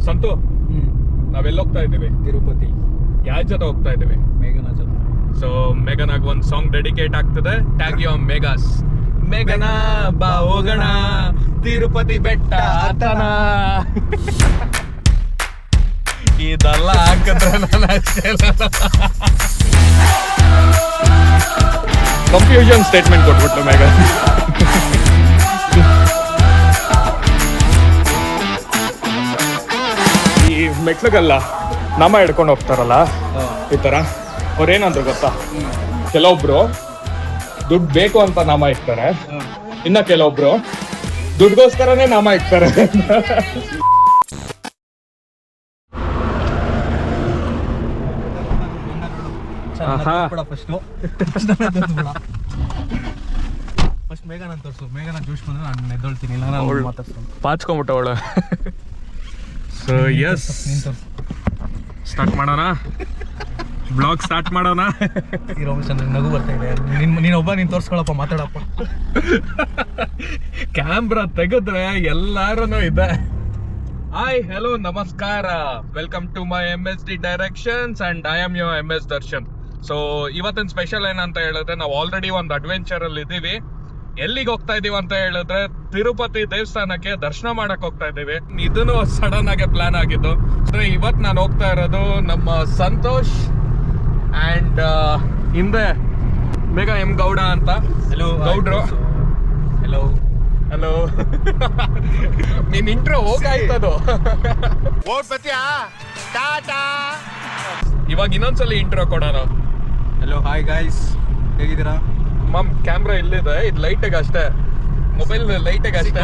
ಸಂತು, ನಾವೆಲ್ಲ ಹೋಗ್ತಾ ಇದ್ದೀವಿ? ತಿರುಪತಿ. ಯಾರ ಜೊತೆ ಹೋಗ್ತಾ ಇದ್ದೀವಿ? ಮೇಘನಾ ಜೊತೆ. ಸೊ ಮೇಘನಾಗ್ ಒಂದು ಸಾಂಗ್ ಡೆಡಿಕೇಟ್ ಆಗ್ತದೆ. Tag you Meghas. ಮೇಘನಾ ಬಾ ಹೋಗೋಣ ತಿರುಪತಿ ಬೆಟ್ಟ ಹತ್ತನ. ಇದೆಲ್ಲ ಹಾಕಿದ್ರೆ ನಾನು ಅಷ್ಟೇ ಕನ್ಫ್ಯೂಷನ್ ಸ್ಟೇಟ್ಮೆಂಟ್ ಕೊಟ್ಬಿಟ್ರು ಮೇಘ. ಈ ಮೆಟ್ಲಿಗೆಲ್ಲ ನಾಮ ಹಿಡ್ಕೊಂಡು ಹೋಗ್ತಾರಲ್ಲ ಈ ತರ, ಅವ್ರೇನಂದ್ರು ಗೊತ್ತಾ? ಕೆಲವೊಬ್ರು ದುಡ್ಡು ಬೇಕು ಅಂತ ನಾಮ ಇಡ್ತಾರೆ, ಇನ್ನ ಕೆಲವೊಬ್ರು ದುಡ್ಗೋಸ್ಕರನೇ ನಾಮ ಇಡ್ತಾರೆ. ಫಸ್ಟ್ ಮೇಘನ ತೋರಿಸು. ಮೇಘನ ಜೋಶ್ ಬಂದ್ರೆ ನಾನು ಎದ್ದೊಳ್ತೀನಿ, ಇಲ್ಲ ನಾನು ಮಾತಾಡ್ತೀನಿ. ಪಾಚ್ಕೊಂಬಿಟ್ಟ ಅವಳು. ಸೊ ಎಸ್, ಸ್ಟಾರ್ಟ್ ಮಾಡೋಣ, ಬ್ಲಾಗ್ ಸ್ಟಾರ್ಟ್ ಮಾಡೋಣ. ಈ ರಮೇಶ್ ನನಗೆ ನಗು ಬರ್ತಾ ಇದೆ. ನೀನೊಬ್ಬ ನೀನು ತೋರಿಸ್ಕೊಳಪ್ಪ, ಮಾತಾಡಪ್ಪ. ಕ್ಯಾಮ್ರಾ ತೆಗೆದ್ರೆ ಎಲ್ಲಾರು ಇದೆ. ಹಾಯ್, ಹೆಲೋ, ನಮಸ್ಕಾರ, welcome to my MSD directions and I am your MS Darshan. So ಇವತ್ತಿನ ಸ್ಪೆಷಲ್ ಏನಂತ ಹೇಳಿದ್ರೆ, ನಾವು ಆಲ್ರೆಡಿ ಒಂದು ಅಡ್ವೆಂಚರ್ ಅಲ್ಲಿ ಇದ್ದೀವಿ. ಎಲ್ಲಿಗೆ ಹೋಗ್ತಾ ಇದೀವಿ ಅಂತ ಹೇಳಿದ್ರೆ ತಿರುಪತಿ ದೇವಸ್ಥಾನಕ್ಕೆ ದರ್ಶನ ಮಾಡಕ್ ಹೋಗ್ತಾ ಇದೀವಿ. ಇದನ್ನು ಸಡನ್ ಆಗಿ ಪ್ಲಾನ್ ಆಗಿದ್ದು. ಇವತ್ತು ನಾನು ಹೋಗ್ತಾ ಇರೋದು ನಮ್ಮ ಸಂತೋಷ್ ಅಂಡ್ ಹಿಂದೆ ಮೇಘ M ಗೌಡ ಅಂತ. ಹಲೋ ಗೌಡ್ರು. Hello hello. ನೀನ್ ಇಂಟ್ರೋ ಹೋಗಾಯ್ತದು. ಇವಾಗ ಇನ್ನೊಂದ್ಸಲ ಇಂಟ್ರೋ ಕೊಡೋಣ. ಹಲೋ, ಹಾಯ್ ಗೈಸ್, ಹೇಗಿದ್ದೀರಾ? ಮಮ್ ಕ್ಯಾಮ್ರಾ ಇಲ್ಲಿದೆ, ಇದು ಲೈಟಿಗೆ ಅಷ್ಟೇ, ಮೊಬೈಲ್ ಲೈಟಿಗೆ ಅಷ್ಟೇ.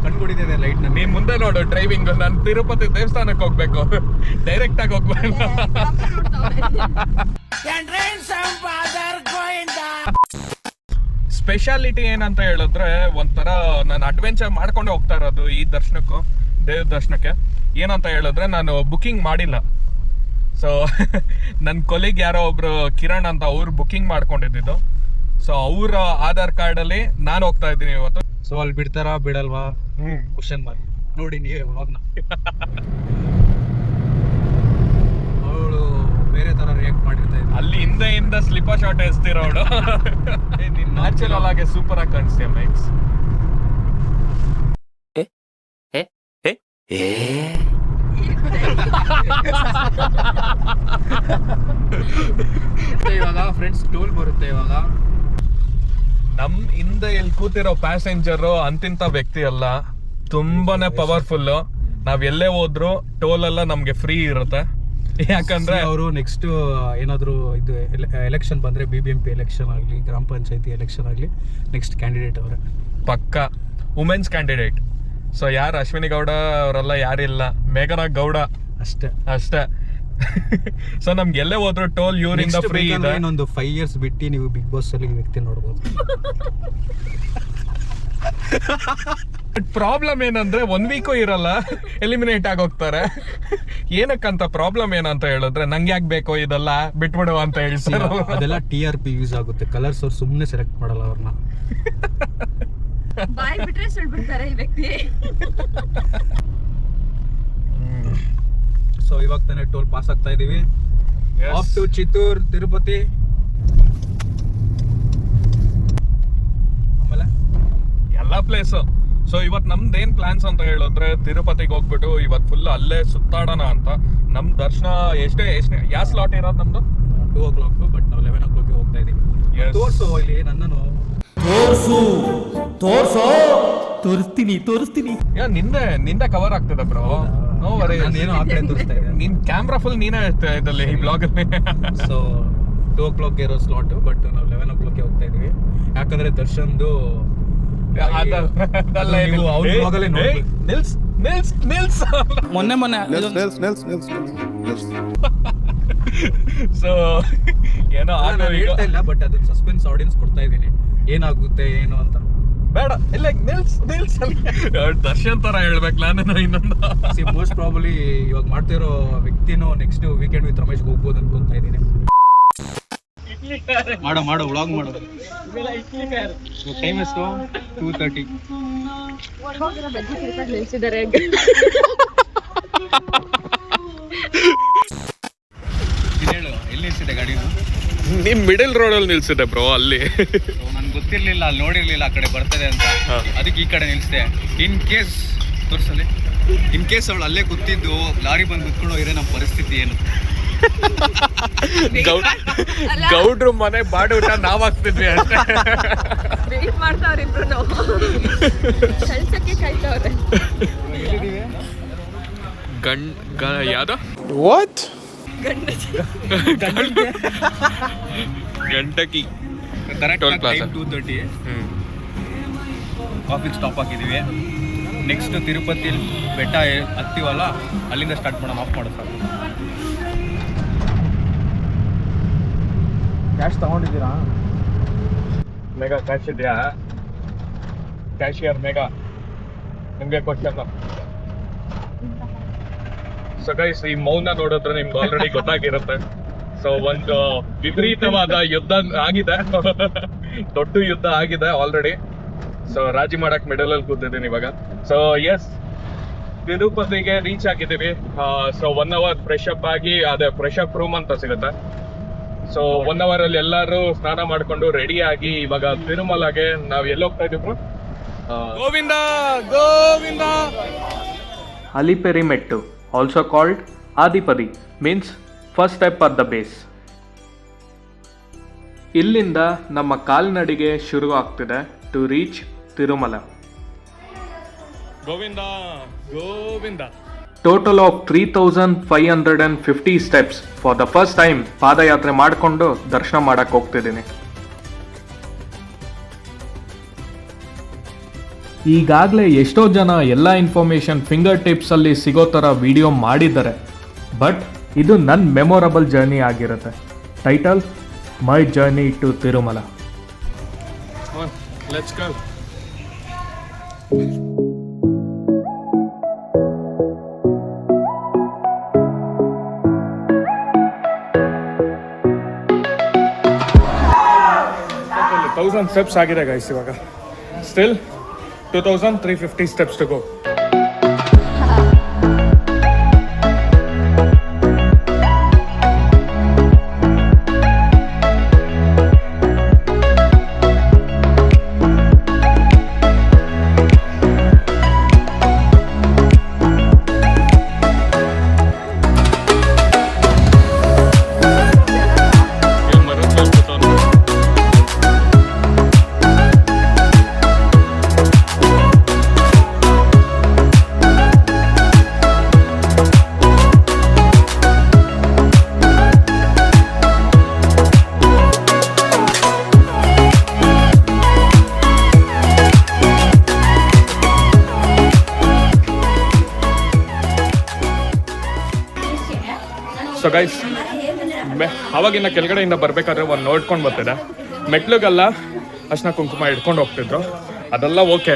ಕಣ್ಕೊಂಡಿದೆ ಲೈಟ್. ನೀನ್ ಮುಂದೆ ನೋಡು ಡ್ರೈವಿಂಗ್. ನಾನು ತಿರುಪತಿ ದೇವಸ್ಥಾನಕ್ಕೆ ಹೋಗ್ಬೇಕು, ಡೈರೆಕ್ಟ್ ಆಗಿ ಹೋಗ್ಬೇಕು. ಸ್ಪೆಷಾಲಿಟಿ ಏನಂತ ಹೇಳಿದ್ರೆ, ಒಂಥರ ನಾನು ಅಡ್ವೆಂಚರ್ ಮಾಡ್ಕೊಂಡೆ ಹೋಗ್ತಾ ಇರೋದು ಈ ದರ್ಶನಕ್ಕೂ, ದೇವ್ರ ದರ್ಶನಕ್ಕೆ. ಏನಂತ ಹೇಳಿದ್ರೆ, ನಾನು ಬುಕಿಂಗ್ ಮಾಡಿಲ್ಲ. ಸೊ ನನ್ನ ಕೊಲಿಗ್ ಯಾರೋ ಒಬ್ರು ಕಿರಣ್ ಅಂತ, ಅವ್ರು ಬುಕಿಂಗ್ ಮಾಡ್ಕೊಂಡಿದ್ದು. ಸೊ ಅವರ ಆಧಾರ್ ಕಾರ್ಡ್ ಅಲ್ಲಿ ನಾನು ಹೋಗ್ತಾ ಇದ್ದೀನಿ ಇವತ್ತು. ಸೊ ಅಲ್ಲಿ ಬಿಡ್ತಾರಾ ಬಿಡಲ್ವಾ ಕ್ವಶನ್ ಮಾರ್ಕ್. ನೋಡಿ ನೀವೇ ವ್ಲಾಗ್ನ. ಅವಳು ಬೇರೆ ತರ ರಿಯಾಕ್ಟ್ ಮಾಡಿರ್ತಾ ಇದ್ದ. ಅಲ್ಲಿ ಹಿಂದೆ ಸ್ಲಿಪ್ಪರ್ ಶಾರ್ಟ್ ಎಸ್ತಿರೋಳು. ನೀನ್ ನ್ಯಾಚುರಲ್ ಆಗಿ ಸೂಪರ್ ಆಗಿ ಕಾಣಿಸ್ತೀಯ ಮೈಕ್ಸ್. ಇವಾಗ ಫ್ರೆಂಡ್ಸ್ ಟೋಲ್ ಬರುತ್ತೆ. ಇವಾಗ ನಮ್ ಹಿಂದೆ ಇಲ್ಲಿ ಕೂತಿರೋ ಪ್ಯಾಸೆಂಜರ್ ಅಂತಿಂತ ವ್ಯಕ್ತಿ ಅಲ್ಲ, ತುಂಬಾನೇ ಪವರ್ಫುಲ್. ನಾವ್ ಎಲ್ಲೇ ಹೋದ್ರು ಟೋಲ್ ಎಲ್ಲ ನಮ್ಗೆ ಫ್ರೀ ಇರುತ್ತೆ. ಯಾಕಂದ್ರೆ ಅವರು ನೆಕ್ಸ್ಟ್ ಏನಾದ್ರು ಇದು ಎಲೆಕ್ಷನ್ ಬಂದ್ರೆ, BBMP ಎಲೆಕ್ಷನ್ ಆಗ್ಲಿ, ಗ್ರಾಮ ಪಂಚಾಯತಿ ಎಲೆಕ್ಷನ್ ಆಗ್ಲಿ, ನೆಕ್ಸ್ಟ್ ಕ್ಯಾಂಡಿಡೇಟ್ ಅವರೇ ಪಕ್ಕ. Women's candidate. ಸೊ ಯಾರು ಅಶ್ವಿನಿ ಗೌಡ ಅವರೆಲ್ಲ ಯಾರಿಲ್ಲ, ಮೇಘನಾ ಗೌಡ ಅಷ್ಟೇ. ಸೊ ನಮ್ಗೆ ಎಲ್ಲೇ ಹೋದ್ರು ಟೋಲ್ ಇವರಿಂದ ಫ್ರೀ ಇದೆ. ಇನ್ನೊಂದು 5 years ಬಿಟ್ಟು ನೀವು ಬಿಗ್ ಬಾಸ್ ಅಲ್ಲಿ ಈ ವ್ಯಕ್ತಿ ನೋಡ್ಬೋದು. ಪ್ರಾಬ್ಲಮ್ ಏನಂದ್ರೆ 1 ವೀಕು ಇರಲ್ಲ, ಎಲಿಮಿನೇಟ್ ಆಗೋಗ್ತಾರೆ. ಏನಕ್ಕಂತ ಪ್ರಾಬ್ಲಮ್ ಏನಂತ ಹೇಳಿದ್ರೆ, ನಂಗೆ ಯಾಕೆ ಬೇಕೋ ಇದೆಲ್ಲ, ಬಿಟ್ಬಿಡುವ ಅಂತ ಹೇಳ್ತಾರೆ. ಅದೆಲ್ಲ TRP ಯೂಸ್ ಆಗುತ್ತೆ. ಕಲರ್ಸ್ ಅವ್ರು ಸುಮ್ಮನೆ ಸೆಲೆಕ್ಟ್ ಮಾಡಲ್ಲ ಅವ್ರನ್ನ. ಬಾಯ್ ಬಿಟ್ರೆ ಸುಳ್ಬಿಡ್ತಾರೆ ಈ ವ್ಯಕ್ತಿ. ಸೊ ಇವಾಗ ತಾನೇ ಟೋಲ್ ಪಾಸ್ ಆಗ್ತಾ ಇದೀವಿ. Off to Chittoor, Tirupati. ಆಮೇಲೆ ಎಲ್ಲಾ ಪ್ಲೇಸು. ಸೊ ಇವತ್ತು ನಮ್ದು ಏನ್ ಪ್ಲಾನ್ಸ್ ಅಂತ ಹೇಳಿದ್ರೆ, ತಿರುಪತಿಗೆ ಹೋಗ್ಬಿಟ್ಟು ಇವತ್ತು ಫುಲ್ ಅಲ್ಲೇ ಸುತ್ತಾಡೋಣ ಅಂತ. ನಮ್ ದರ್ಶನ ಎಷ್ಟೇ ಯಾವ ಸ್ಲಾಟ್ ಇರೋದು ನಮ್ದು? 2 o'clock, ಬಟ್ ನಾವು 11 o'clock ಹೋಗ್ತಾ ಇದೀವಿ. ತೋರ್ಸು ಇಲ್ಲಿ ನನ್ನನ್ನು. ತೋರಿಸ್ತೀನಿ. ನಿಂದೆ ಕವರ್ ಆಗ್ತದೆ ಬ್ರೋ. ಏನೋ ಆ ಕಡೆ ತೋರಿಸ್ತಾ ಇದೆ. ನಿನ್ ಕ್ಯಾಮ್ರಾ ಫುಲ್ ನೀನೇ ಇದಲ್ಲಿ ಈ ಬ್ಲಾಗ್ ಅಲ್ಲಿ. ಸೊ 2 o'clock ಇರೋ ಸ್ಲಾಟ್, ಬಟ್ ನಾವು 11 o'clock ಹೋಗ್ತಾ ಇದೀವಿ. ಯಾಕಂದ್ರೆ ದರ್ಶನ್ದು ಮೊನ್ನೆ ಸೊ ಏನೋ ಹೇಳ್ತಾ ಇಲ್ಲ, ಬಟ್ ಅದನ್ನ ಸಸ್ಪೆನ್ಸ್ ಆಡಿಯನ್ಸ್ ಕೊಡ್ತಾ ಇದೀನಿ, ಏನಾಗುತ್ತೆ ಏನು ಅಂತ. ಬೇಡ ಇಲ್ಲ, ನಿಲ್ಸ್ ದರ್ಶನ್ ತರ ಹೇಳ್ಬೇಕು ನಾನು. ಇನ್ನೊಂದು ಮೋಸ್ಟ್ ಪ್ರಾಬಲಿ ಇವಾಗ ಮಾಡ್ತಿರೋ ವ್ಯಕ್ತಿನೂ ನೆಕ್ಸ್ಟ್ ವೀಕೆಂಡ್ ವಿತ್ ರಮೇಶ್ ಹೋಗ್ಬೋದು ಅನ್ಕೊಂತಾ ಇದೀನಿ. ಮಾಡು ವ್ಲಾಗ್ ಮಾಡು. ಟೈಮ್ ಎಷ್ಟು? 2:30. ನೀನ್ ಮಿಡಲ್ ರೋಡಲ್ಲಿ ನಿಲ್ಸಿದೆ ಬ್ರೋ ಅಲ್ಲಿ. ನನ್ಗೆ ಗೊತ್ತಿರ್ಲಿಲ್ಲ, ಅಲ್ಲಿ ನೋಡಿರ್ಲಿಲ್ಲ ಆ ಕಡೆ ಬರ್ತದೆ ಅಂತ, ಅದಕ್ಕೆ ಈ ಕಡೆ ನಿಲ್ಸಿದೆ. ಇನ್ ಕೇಸ್ ತೋರ್ಸಲ್ಲಿ, ಇನ್ ಕೇಸ್ ಅವಳು ಅಲ್ಲೇ ಕೂತಿದ್ದು ಲಾರಿ ಬಂದು ಕುತ್ಕೊಂಡು ಹೋಗಿದ್ರೆ ನಮ್ಮ ಪರಿಸ್ಥಿತಿ ಏನು? ಗೌಡ್ರು ಮನೆ ಬಾಡೂಟ ನಾವ್ ಹಾಕ್ತಿದ್ವಿ ಅಷ್ಟೇ. ವೇಟ್ ಮಾಡ್ತಾವ್ರೆ ಇಬ್ರು ನಾವು ಕಳ್ಸಕ್ಕೆ ಕಾಯ್ತಾವ್ರೆ. ಯಾವ್ದು What? ಗಂಟಕಿ ಕರೆಕ್ಟ್ ಟೋಲ್ ಪ್ಲಾಜಾ 2:30 ಕಾಫಿಗೆ ಸ್ಟಾಪ್ ಹಾಕಿದೀವಿ. ನೆಕ್ಸ್ಟ್ ತಿರುಪತಿ ಬೆಟ್ಟ ಹತ್ತೀವಲ್ಲ, ಅಲ್ಲಿಂದ ಸ್ಟಾರ್ಟ್ ಮಾಡೋಣ. ಆಫ್ ಮಾಡೋದು ಸಾಕು. ಕ್ಯಾಶ್ ತಗೊಂಡಿದ್ದೀರಾ? ಮೇಘಾ ಕ್ಯಾಶ್ ಇದೆಯಾ? ಕ್ಯಾಶಿಯರ್ ಮೇಘಾ, ನಿಮ್ಗೆ ಕ್ವಶನ್. ಸೊ ಗೈಸ್, ಈ ಮೌನ ನೋಡಿದ್ರೆ ನಿಮ್ಗೆ ಆಲ್ರೆಡಿ ಗೊತ್ತಾಗಿರುತ್ತೆ. ಸೊ ಒಂದು ವಿಪರೀತವಾದ ಯುದ್ಧ ಆಗಿದೆ, ದೊಡ್ಡ ಯುದ್ಧ ಆಗಿದೆ ಆಲ್ರೆಡಿ. ಸೊ ರಾಜಿ ಮಾಡಕ್ ಮಿಡಲ್ ಅಲ್ಲಿ ಕೂತಿದ್ದೀನಿ ಇವಾಗ. ಸೊ ಎಸ್, ತಿರುಪತಿಗೆ ರೀಚ್ ಆಗಿದ್ದೀವಿ. ಸೊ 1 hour ಫ್ರೆಶ್ ಅಪ್ ಆಗಿ, ಅದೇ ಫ್ರೆಶ್ ಅಪ್ ರೂಮ್ ಅಂತ ಸಿಗುತ್ತೆ. ಸೊ 1 hour ಅಲ್ಲಿ ಎಲ್ಲರೂ ಸ್ನಾನ ಮಾಡ್ಕೊಂಡು ರೆಡಿ ಆಗಿ ಇವಾಗ ತಿರುಮಲಗೆ ನಾವ್ ಎಲ್ಲಿ ಹೋಗ್ತಾ ಇದೀವಿ? Govinda Govinda. Aliperi Mettu, also called Adipadi, means first step at the base. ಇಲ್ಲಿಂದ ನಮ್ಮ ಕಾಲ್ನಡಿಗೆ ಶುರು ಆಗ್ತಿದೆ to reach Tirumala. Govinda Govinda. Total of 3550 steps for the first time ಪಾದಯಾತ್ರೆ ಮಾಡಿಕೊಂಡು ದರ್ಶನ ಮಾಡಕ್ ಹೋಗ್ತಿದ್ದೀನಿ. ಈಗಾಗಲೇ ಎಷ್ಟೋ ಜನ ಎಲ್ಲ ಇನ್ಫಾರ್ಮೇಷನ್ ಫಿಂಗರ್ ಟಿಪ್ಸಲ್ಲಿ ಸಿಗೋ ಥರ ವಿಡಿಯೋ ಮಾಡಿದ್ದಾರೆ, ಬಟ್ ಇದು ನನ್ನ ಮೆಮೊರಬಲ್ ಜರ್ನಿ ಆಗಿರುತ್ತೆ. Title my journey to Tirumala. Let's go. Thousand steps ಆಗಿದೆ ಗೈಸ್ ಇವಾಗ. Still 2350 steps to go. So guys, ಅವಾಗಿನ ಕೆಳಗಡೆಯಿಂದ ಬರ್ಬೇಕಾದ್ರೆ ಒಂದು ನೋಡ್ಕೊಂಡು ಬರ್ತಿದೆ. ಮೆಟ್ಲಿಗೆಲ್ಲ ಅರ್ಶಿನ ಕುಂಕುಮ ಇಟ್ಕೊಂಡು ಹೋಗ್ತಿದ್ರು, ಅದೆಲ್ಲ ಓಕೆ.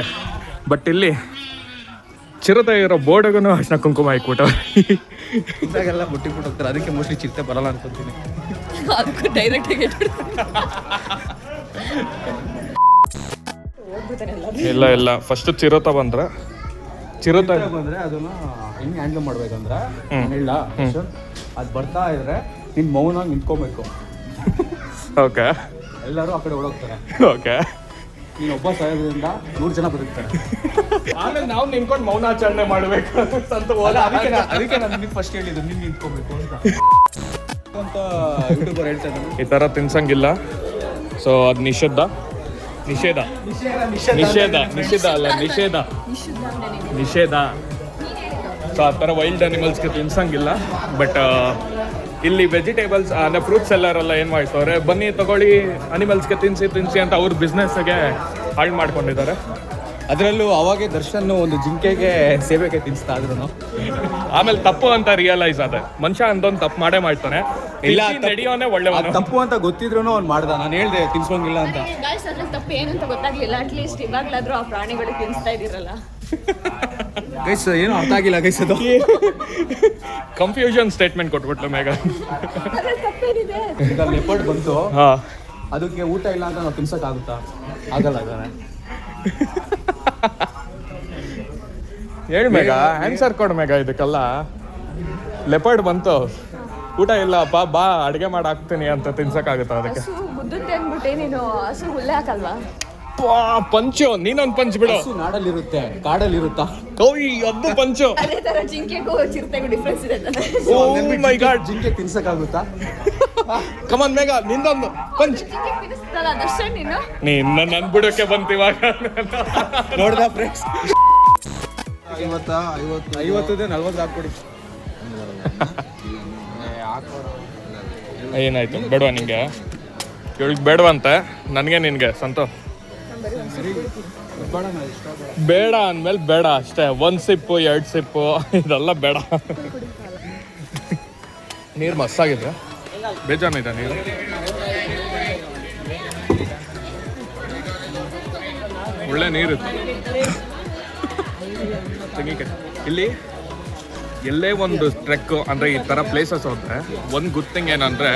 ಬಟ್ ಇಲ್ಲಿ ಚಿರತೆ ಇರೋ ಬೋರ್ಡ್ಗೂ ಅರ್ಶಿನ ಕುಂಕುಮ ಇಟ್ಬಿಟ್ಟು ಇದಾಗೆಲ್ಲ ಬುಟ್ಟಿಬಿಟ್ಟು ಹೋಗ್ತಾರೆ. ಅದಕ್ಕೆ ಮೋಸ್ಟ್ಲಿ ಚಿರತೆ ಬರಲ್ಲ ಅನ್ಕೊಂತೀನಿ. ಅದಕ್ಕೂ ಡೈರೆಕ್ಟ್ ಆಗಿ ಇಲ್ಲ ಇಲ್ಲ, ಫಸ್ಟ್ ಚಿರತೆ ಬಂದ್ರೆ ಅದನ್ನ ಹೆಂಗೆ ಹ್ಯಾಂಡಲ್ ಮಾಡ್ಬೇಕಂದ್ರೆ ಹೇಳ, ಅದು ಬರ್ತಾ ಇದ್ರೆ ನಿನ್ ಮೌನ ನಿಂತ್ಕೋಬೇಕು. ಓಕೆ, ಎಲ್ಲರೂ ಆ ಕಡೆ ಓಡೋಗ್ತಾರೆ. ಓಕೆ, ನೀನು ಒಬ್ಬ ಸಾಯೋದ್ರಿಂದ 100 ಜನ ಬದುಕ್ತಾರೆ. ಆಮೇಲೆ ನಾವು ನಿಂತ್ಕೊಂಡು ಮೌನಾಚರಣೆ ಮಾಡಬೇಕು ಅಂತ. ಅದಕ್ಕೆ ನಾನು ನಿಮ್ಗೆ ಫಸ್ಟ್ ಹೇಳಿದ್ದು, ನೀನು ನಿಂತ್ಕೋಬೇಕು ಅಂತ ಯೂಟ್ಯೂಬರ್ ಹೇಳ್ತಾ ಇದ್ದಾನೆ. ಈ ಥರ ತಿನ್ಸಂಗಿಲ್ಲ. ಸೊ ಅದು ನಿಷೇಧ ಅಲ್ಲ, ನಿಷೇಧ. ಸೊ ಆ ಥರ ವೈಲ್ಡ್ ಅನಿಮಲ್ಸ್ಗೆ ತಿನ್ಸಂಗಿಲ್ಲ. ಬಟ್ ಇಲ್ಲಿ ವೆಜಿಟೇಬಲ್ಸ್ ಅಂದರೆ ಫ್ರೂಟ್ಸ್ ಎಲ್ಲರೆಲ್ಲ ಏನು ಮಾಡ್ತವ್ರೆ, ಬನ್ನಿ ತಗೊಳ್ಳಿ ಅನಿಮಲ್ಸ್ಗೆ ತಿನ್ಸಿ ಅಂತ ಅವ್ರ ಬಿಸ್ನೆಸ್ಗೆ ಹಾಳು ಮಾಡ್ಕೊಂಡಿದ್ದಾರೆ. ಅದರಲ್ಲೂ ಅವಾಗೆ ದರ್ಶನ್ ಒಂದು ಜಿಂಕೆಗೆ ಸೇವೆಗೆ ತಿನ್ಸ್ತಾ ಇದ್ರು. ಆಮೇಲೆ ತಪ್ಪು ಅಂತ ರಿಯಲೈಸ್ ಆದ ಮನುಷ್ಯ ಅಂದೊಂದು ತಪ್ಪು ಮಾಡೇ ಮಾಡ್ತಾನೆ. ಇಲ್ಲ, ನಡೆಯೋನೆ ಒಳ್ಳೆಯವನು. ತಪ್ಪು ಅಂತ ಗೊತ್ತಿದ್ರು ಅವ್ನು ಮಾಡ್ದ. ನಾನು ಹೇಳ್ದೆ ತಿನ್ಸ್ಕೊಂಗಿಲ್ಲ ಅಂತ. ಗಾಯ್ಸ್, ಅದ್ರಲ್ಲಿ ತಪ್ಪು ಏನಂತ ಗೊತ್ತಾಗ್ಲಿಲ್ಲ. ಅಟ್ಲೀಸ್ಟ್ ಇವಾಗ್ಲಾದ್ರೂ ಆ ಪ್ರಾಣಿಗಳು ತಿನ್ಸ್ತಾ ಇದ್ದೀರಲ್ಲ. ಗೈಸ್ ಏನೂ ಅರ್ಥ ಆಗಿಲ್ಲ ಗೈಸ್. ಅದು ಕನ್ಫ್ಯೂಷನ್ ಸ್ಟೇಟ್ಮೆಂಟ್ ಕೊಟ್ಬಿಟ್ಲು ಮೇಘ. ತಪ್ಪೇನಿದೆ? ಈಗ ಲೆಪರ್ಡ್ ಬಂತು, ಹಾಂ, ಅದಕ್ಕೆ ಊಟ ಇಲ್ಲ ಅಂತ ನಾವು ತಿನ್ಸಕ್ಕಾಗುತ್ತಾ? ಆಗಲ್ಲ. ಹೇಳಿ ಮೇಘ, ಆನ್ಸರ್ ಕೊಡು ಮೇಘ ಇದಕ್ಕೆಲ್ಲ. ಲೆಪರ್ಡ್ ಬಂತು, ಊಟ ಇಲ್ಲಪ್ಪ ಬಾ ಅಡುಗೆ ಮಾಡಿ ಹಾಕ್ತೀನಿ ಅಂತ ತಿನ್ಸಕ್ಕಾಗುತ್ತಾ ಅದಕ್ಕೆ? ಹಸು ಮುದ್ದುತ್ತೆ ಅಂದ್ಬಿಟ್ಟೆ ನೀನು ಹಸು ಹುಲ್ಲೆ ಹಾಕಲ್ವಾ? ಪಂಚು ನೀನೊಂದು ಪಂಚ್ ಬಿಡು. ನಾಡಲ್ಲಿರುತ್ತೆ ಕಾಡಲ್ಲಿರುತ್ತಾ? ಓಯ್ ಅದು ಪಂಚು. ಅದೇ ತರ ಜಿಂಕೆಗೂ ಚಿರತೆಗೂ ಡಿಫ್ರೆನ್ಸ್ ಇದೆ ತಾನೆ. ಓ ಮೈ ಗಾಡ್, ಜಿಂಕೆ ತಿನ್ಸಕ್ಕಾಗುತ್ತಾ? ಕಮನ್ ಮೇಘ ನಿಂದೊಂದು ಪಂಚ್. ಜಿಂಕೆ ತಿನ್ನಿಸ್ತಲ್ಲ ದರ್ಶನ್ ನೀನು. ನೀನ್ ನನ್ ಬಿಡೋಕೆ ಬಂತಿವಾಗ ನೋಡ್ದ ಫ್ರೆಂಡ್ಸ್? 50 40 ಹಾಕ್ಕೊಡಿ. ಏನಾಯ್ತು ಬೇಡವಾ ನಿಂಗೆ? ಇವಳಿಗೆ ಬೇಡವಂತೆ, ನನಗೆ ನಿನ್ಗೆ ಸಂತೋ ಬೇಡ ಅಂದ್ಮೇಲೆ ಬೇಡ ಅಷ್ಟೇ. 1 ಸಿಪ್ಪು 2 ಸಿಪ್ಪು ಇದೆಲ್ಲ ಬೇಡ. ನೀರು ಮಸ್ತಾಗಿದೆ, ಬೇಜಾನಿದೆ ನೀರು. ಒಳ್ಳೆ ನೀರಿತ್ತು. ತೆಂಗಿನಕಾಯಿ ಇಲ್ಲಿ ಎಲ್ಲೇ ಒಂದು ಟ್ರೆಕ್ ಅಂದರೆ ಈ ಥರ ಪ್ಲೇಸಸ್ ಹೋದ್ರೆ ಒಂದು ಗುಡ್ ಥಿಂಗ್ ಏನಂದರೆ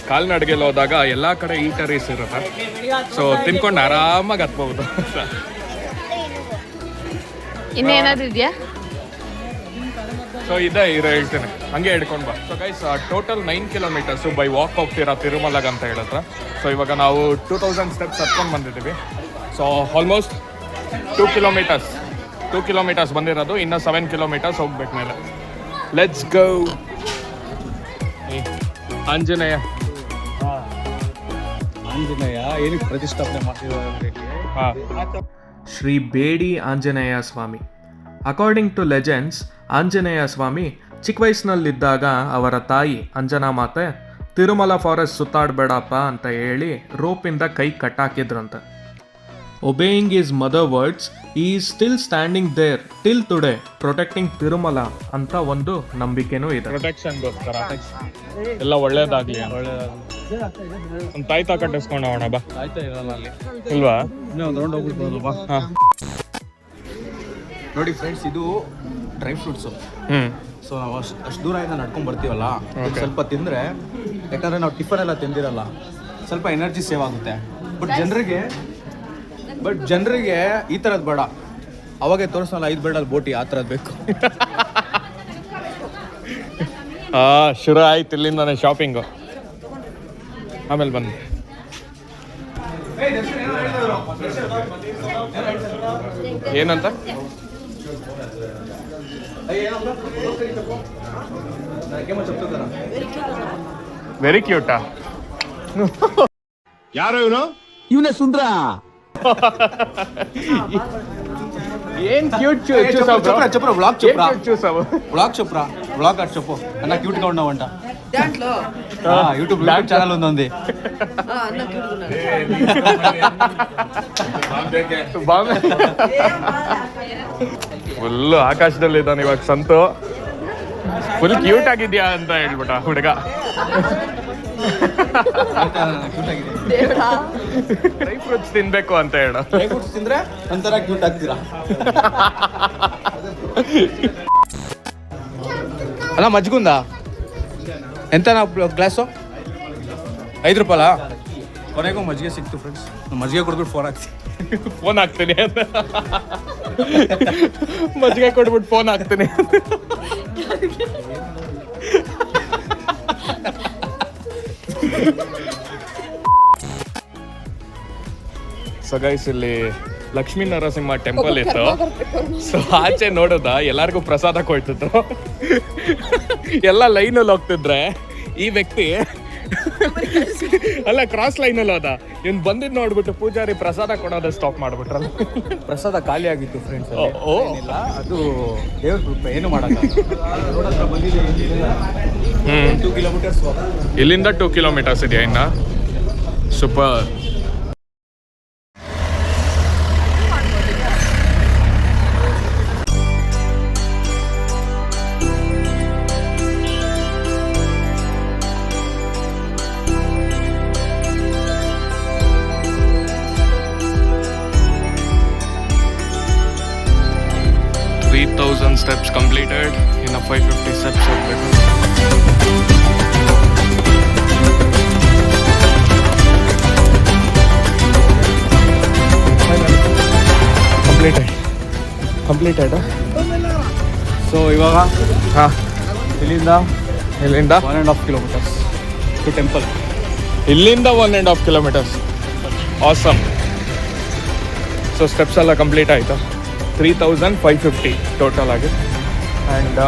ಕಾಲ್ನಡಿಗೆಲ್ಲಿ ಹೋದಾಗ ಎಲ್ಲ ಕಡೆ ಈಟರೀಸ್ ಇರುತ್ತೆ. ಸೊ ತಿನ್ಕೊಂಡು ಆರಾಮಾಗಿ ಹತ್ಬೋದು. ಇನ್ನೇನಾದ್ರು ಇದೆಯಾ? ಸೊ ಇದೆ ಹೇಳ್ತೇನೆ, ಹಂಗೆ ಹಿಡ್ಕೊಂಡು ಬಾ. So guys total 9 kilometres by walk ಹೋಗ್ತೀರಾ ತಿರುಮಲಗೆ ಅಂತ ಹೇಳಿದ್ರೆ. ಸೊ ಇವಾಗ ನಾವು 2000 ಸ್ಟೆಪ್ಸ್ ಹತ್ಕೊಂಡು ಬಂದಿದ್ದೀವಿ. ಸೊ ಆಲ್ಮೋಸ್ಟ್ 2 ಕಿಲೋಮೀಟರ್ಸ್ ಬಂದಿರೋದು, ಇನ್ನು 7 ಕಿಲೋಮೀಟರ್ಸ್ ಹೋಗ್ಬೇಕು ಮೇಲೆ. Let's go. ಆಂಜನೇಯ ಏನಕ್ಕೆ ಪ್ರತಿಷ್ಠಾಪನೆ ಮಾಡ್ತಿದ್ದಾರೆ? ಶ್ರೀ ಬೇಡಿ ಆಂಜನೇಯ ಸ್ವಾಮಿ. ಅಕಾರ್ಡಿಂಗ್ ಟು ಲೆಜೆಂಡ್ಸ್, ಆಂಜನೇಯ ಸ್ವಾಮಿ ಚಿಕ್ಕ ವಯಸ್ಸಿನಲ್ಲಿದ್ದಾಗ ಅವರ ತಾಯಿ ಅಂಜನಾ ಮಾತೆ ತಿರುಮಲ ಫಾರೆಸ್ಟ್ ಸುತ್ತಾಡಬೇಡಪ್ಪ ಅಂತ ಹೇಳಿ ರೋಪಿಂದ ಕೈ ಕಟ್ಟಾಕಿದ್ರಂತೆ. ಒಬೇಯಿಂಗ್ ಈಸ್ ಮದರ್ ವರ್ಡ್ಸ್, ಈ is still standing there till today protecting Tirumala ಅಂತ ಒಂದು ನಂಬಿಕೆನೂ ಇದೆ. ಪ್ರೊಟೆಕ್ಷನ್ಗೋಸ್ಕರ ಎಲ್ಲ ಒಳ್ಳೇದಾಗ್ಲಿ. ಒಂದು ತಾಯ್ತಾ ಕಟ್ಟಿಸ್ಕೊಂಡು ಹೋಗೋಣ ಬಾ. ಆಯ್ತಾ ಇರಲ್ಲ ಅಲ್ಲಿ ಇಲ್ವಾ? ಒಂದು ರೌಂಡ್ ಹೋಗ್ಬಿಡ್ಬೋದಲ್ವಾ? ನೋಡಿ ಫ್ರೆಂಡ್ಸ್, ಇದು ಡ್ರೈ ಫ್ರೂಟ್ಸು. ಸೊ ನಾವು ಅಷ್ಟು ದೂರ ಇಂದ ನಡ್ಕೊಂಡು ಬರ್ತೀವಲ್ಲ, ಸ್ವಲ್ಪ ತಿಂದರೆ, ಯಾಕಂದರೆ ನಾವು ಟಿಫನ್ ಎಲ್ಲ ತಿಂದಿರಲ್ಲ, ಸ್ವಲ್ಪ ಎನರ್ಜಿ ಸೇವ್ ಆಗುತ್ತೆ. ಬಟ್ ಜನರಿಗೆ ಈ ಥರದ್ದು ಬೇಡ. ಅವಾಗೆ ತೋರಿಸಲ್ಲ 5 ಬೇಡಲ್ಲಿ ಬೋಟಿ, ಆ ಥರದ್ದು ಬೇಕು. ಶುರು ಆಯ್ತು ಇಲ್ಲಿಂದಾನೆ ಶಾಪಿಂಗು. ಆಮೇಲೆ ಬನ್ನಿ. ಏನಂತ? ವೆರಿ ಕ್ಯೂಟಾ? ಯಾರು ಇವನು? ಇವನೇ ಸುಂದ್ರ. ಏನ್ ಕ್ಯೂಟ್ ಚಪ್ರ ಬ್ಲಾಗ್ ಚಪ್ರ చూసావు? బ్లాగ్ ఆర్ట్ చెప్పు అన్న క్యూట్ గా ఉన్నావంట. యూట్యూబ్ ఛానల్ ఉంది. ಫುಲ್ ಆಕಾಶದಲ್ಲಿ ಇದ್ದಾನೆ ಇವಾಗ ಸಂತು. ಫುಲ್ ಕ್ಯೂಟ್ ಆಗಿದ್ಯಾ ಅಂತ ಹೇಳ್ಬಿಟ್ಟ ಹುಡುಗ. ಡ್ರೈ ಫ್ರೂಟ್ಸ್ ತಿನ್ಬೇಕು ಅಂತ ಹೇಳ. ಡ್ರೈ ಫ್ರೂಟ್ಸ್ ತಿಂದ್ರೆ ಒಂಥರ ಕ್ಯೂಟ್ ಆಗ್ತೀರಾ. ಅಲ್ಲ ಮಜ್ಗುಂದಾ ಎಂತ ಗ್ಲಾಸು? 5 ರೂಪಾಯಲ್ಲ? ಕೊನೆಗೂ ಮಜ್ಜಿಗೆ ಸಿಕ್ತು ಫ್ರೆಂಡ್ಸ್. ಮಜ್ಜಿಗೆ ಕೊಡ್ಬಿಟ್ಟು ಫೋನ್ ಹಾಕ್ತೀನಿ ಅಂತ. ಮಜ್ಜಿಗೆ ಕೊಡ್ಬಿಟ್ಟು ಫೋನ್ ಹಾಕ್ತೀನಿ. ಸೊ ಗೈಸ್, ಇಲ್ಲಿ ಲಕ್ಷ್ಮೀ ನರಸಿಂಹ ಟೆಂಪಲ್ ಇತ್ತು. ಸೊ ಆಚೆ ನೋಡೋದ ಎಲ್ಲರಿಗೂ ಪ್ರಸಾದ ಕೊಡ್ತಿದ್ರು. ಎಲ್ಲ ಲೈನಲ್ಲಿ ಹೋಗ್ತಿದ್ರೆ ಈ ವ್ಯಕ್ತಿ ಅಲ್ಲ ಕ್ರಾಸ್ ಲೈನಲ್ಲಿ ಹೋದ. ಇವ್ನು ಬಂದಿದ್ದು ನೋಡ್ಬಿಟ್ಟು ಪೂಜಾರಿ ಪ್ರಸಾದ ಕೊಡೋದ ಸ್ಟಾಪ್ ಮಾಡ್ಬಿಟ್ರಲ್ಲ. ಪ್ರಸಾದ ಖಾಲಿ ಆಗಿತ್ತು ಫ್ರೆಂಡ್ಸ್. ಅದು ದೇವ್ರ ಕೃಪೆ, ಏನು ಮಾಡಲ್ಲ. 2 ಕಿಲೋಮೀಟರ್ಸ್ ಇಲ್ಲಿಂದ 2 ಕಿಲೋಮೀಟರ್ಸ್ ಇದೆಯಾ ಇನ್ನ? Super. Steps completed. In a 550 steps ಹೋಗ್ಬೇಕು. ಕಂಪ್ಲೀಟೆಡ್. ಸೊ ಇವಾಗ ಇಲ್ಲಿಂದ ಇಲ್ಲಿಂದ 1.5 kilometers to temple. ಇಲ್ಲಿಂದ 1.5 kilometers. ಆಸಮ್. ಸೊ ಸ್ಟೆಪ್ಸ್ ಎಲ್ಲ ಕಂಪ್ಲೀಟ್ ಆಯಿತು. 3,550 ಟೋಟಲ್ ಆಗಿ. And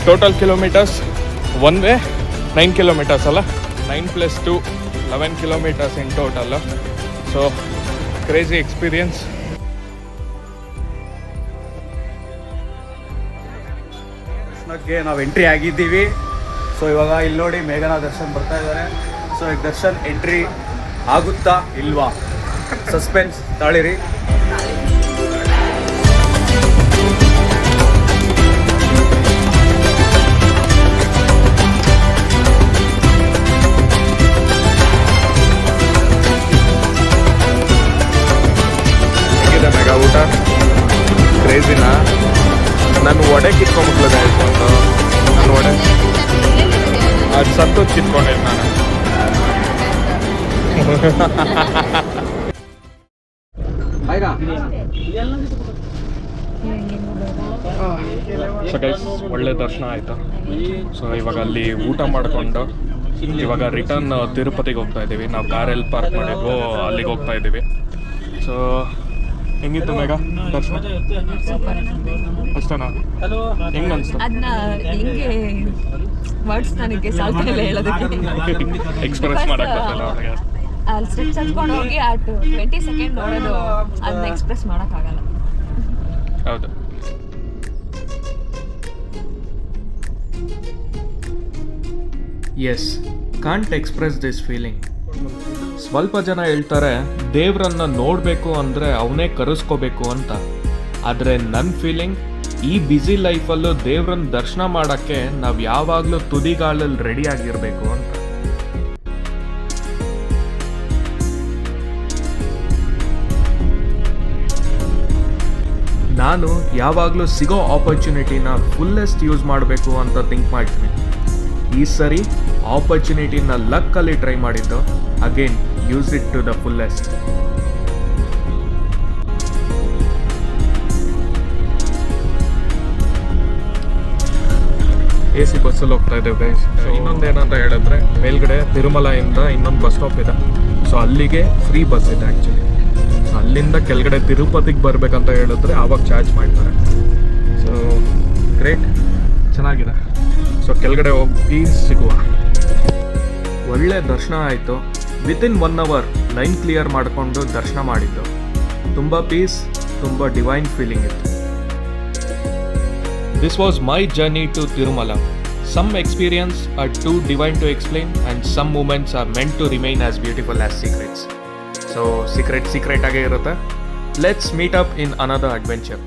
total kilometers one way 9 kilometers ಅಲ್ಲ, 9 + 2 11 kilometers in total. So crazy experience. ದರ್ಶನಕ್ಕೆ ನಾವು ಎಂಟ್ರಿ ಆಗಿದ್ದೀವಿ. ಸೊ ಇವಾಗ ಇಲ್ಲಿ ನೋಡಿ ಮೇಘನಾ ದರ್ಶನ್ ಬರ್ತಾ ಇದ್ದಾರೆ. ಸೊ ಈಗ ದರ್ಶನ್ ಎಂಟ್ರಿ ಆಗುತ್ತಾ ಇಲ್ವಾ, ಸಸ್ಪೆನ್ಸ್ ತಾಳಿರಿ. ಹೇಗಿದೆ ಮೆಗಾ ಊಟ? ಕ್ರೇಜಿನಾ? ನಾನು ವಡೆ ಕಿತ್ಕೊಂಡ್ಬಿಟ್ಲದೆ ಆಯಿತು ಅಂತ. ನಾನು ವಡೆ ಅದು ಸತ್ತು ಕಿತ್ಕೊಂಡಿದ್ದು ನಾನು. ಸೊ ಗೈಸ್, ಒಳ್ಳೆ ದರ್ಶನ ಆಯಿತು. ಸೊ ಇವಾಗ ಅಲ್ಲಿ ಊಟ ಮಾಡಿಕೊಂಡು ಇವಾಗ ರಿಟರ್ನ್ ತಿರುಪತಿಗೆ ಹೋಗ್ತಾ ಇದ್ದೀವಿ. ನಾವು ಕಾರಲ್ಲಿ ಪಾರ್ಕ್ ಮಾಡಿದ್ವು, ಅಲ್ಲಿಗೆ ಹೋಗ್ತಾ ಇದ್ದೀವಿ. ಸೊ ಹೆಂಗಿತ್ತು ಮೇಘ ದರ್ಶನ? ಅಷ್ಟೇನಾ? ಹೆಂಗೆ ಅನಿಸ್ತು? ಅದನ್ನ ಹೆಂಗೆ ವರ್ಡ್ಸ್ ನನಗೆ ಸಾಲ್ತಾ ಇಲ್ಲ ಹೇಳೋದಕ್ಕೆ. ಎಕ್ಸ್ಪ್ರೆಸ್ ಮಾಡೋಕ್ಕಾಗಲ್ಲ ಅವ್ರಿಗೆ. ಅಲ್ಲಿ ಸ್ಟೆಪ್ಸ್ ಹತ್ಕೊಂಡು ಹೋಗಿ ಆ 20 ಸೆಕೆಂಡ್ ನೋಡೋದು, ಅದನ್ನ ಎಕ್ಸ್ಪ್ರೆಸ್ ಮಾಡೋಕ್ಕಾಗಲ್ಲ. ಹೌದು. Yes, can't express this feeling. ಸ್ವಲ್ಪ ಜನ ಹೇಳ್ತಾರೆ ದೇವ್ರನ್ನ ನೋಡಬೇಕು ಅಂದರೆ ಅವನೇ ಕರೆಸ್ಕೋಬೇಕು ಅಂತ. ಆದರೆ ನನ್ನ ಫೀಲಿಂಗ್, ಈ ಬ್ಯುಸಿ ಲೈಫಲ್ಲೂ ದೇವ್ರನ್ನ ದರ್ಶನ ಮಾಡೋಕ್ಕೆ ನಾವು ಯಾವಾಗಲೂ ತುದಿಗಾಲಲ್ಲಿ ರೆಡಿ ಆಗಿರಬೇಕು ಅಂತ. ನಾನು ಯಾವಾಗಲೂ ಸಿಗೋ ಆಪರ್ಚುನಿಟಿನ ಫುಲ್ಲೆಸ್ಟ್ ಯೂಸ್ ಮಾಡಬೇಕು ಅಂತ ಥಿಂಕ್ ಮಾಡ್ತೀನಿ. ಈ ಸರಿ ಆಪರ್ಚುನಿಟಿನ ಲಕ್ಕಲ್ಲಿ ಟ್ರೈ ಮಾಡಿದ್ದು. Again, use it to the fullest. AC ಬಸ್ಸಲ್ಲಿ ಹೋಗ್ತಾ ಇದ್ದೇವೆ ಗೈಸ್. ಇನ್ನೊಂದೇನಂತ ಹೇಳಿದ್ರೆ, ಮೇಲ್ಗಡೆ ತಿರುಮಲೆಯಿಂದ ಇನ್ನೊಂದು ಬಸ್ ಸ್ಟಾಪ್ ಇದೆ. ಸೊ ಅಲ್ಲಿಗೆ ಫ್ರೀ ಬಸ್ ಇದೆ ಆ್ಯಕ್ಚುಲಿ. ಸೊ ಅಲ್ಲಿಂದ ಕೆಳಗಡೆ ತಿರುಪತಿಗೆ ಬರಬೇಕಂತ ಹೇಳಿದ್ರೆ ಆವಾಗ ಚಾರ್ಜ್ ಮಾಡ್ತಾರೆ. ಸೊ ಗ್ರೇಟ್, ಚೆನ್ನಾಗಿದೆ. ಸೊ ಕೆಳಗಡೆ ಹೋಗಿ ಸಿಗುವ. ಒಳ್ಳೆ ದರ್ಶನ ಆಯಿತು. ವಿತಿನ್ 1 hour ಲೈನ್ ಕ್ಲಿಯರ್ ಮಾಡಿಕೊಂಡು ದರ್ಶನ ಮಾಡಿದ್ದು. ತುಂಬ ಪೀಸ್, ತುಂಬ ಡಿವೈನ್ ಫೀಲಿಂಗ್ ಇತ್ತು. This was my journey to Tirumala. Some experience are too divine to explain and some moments are meant to remain as beautiful as secrets. So secret ಆಗೇ ಇರುತ್ತೆ. Let's meet up in another adventure.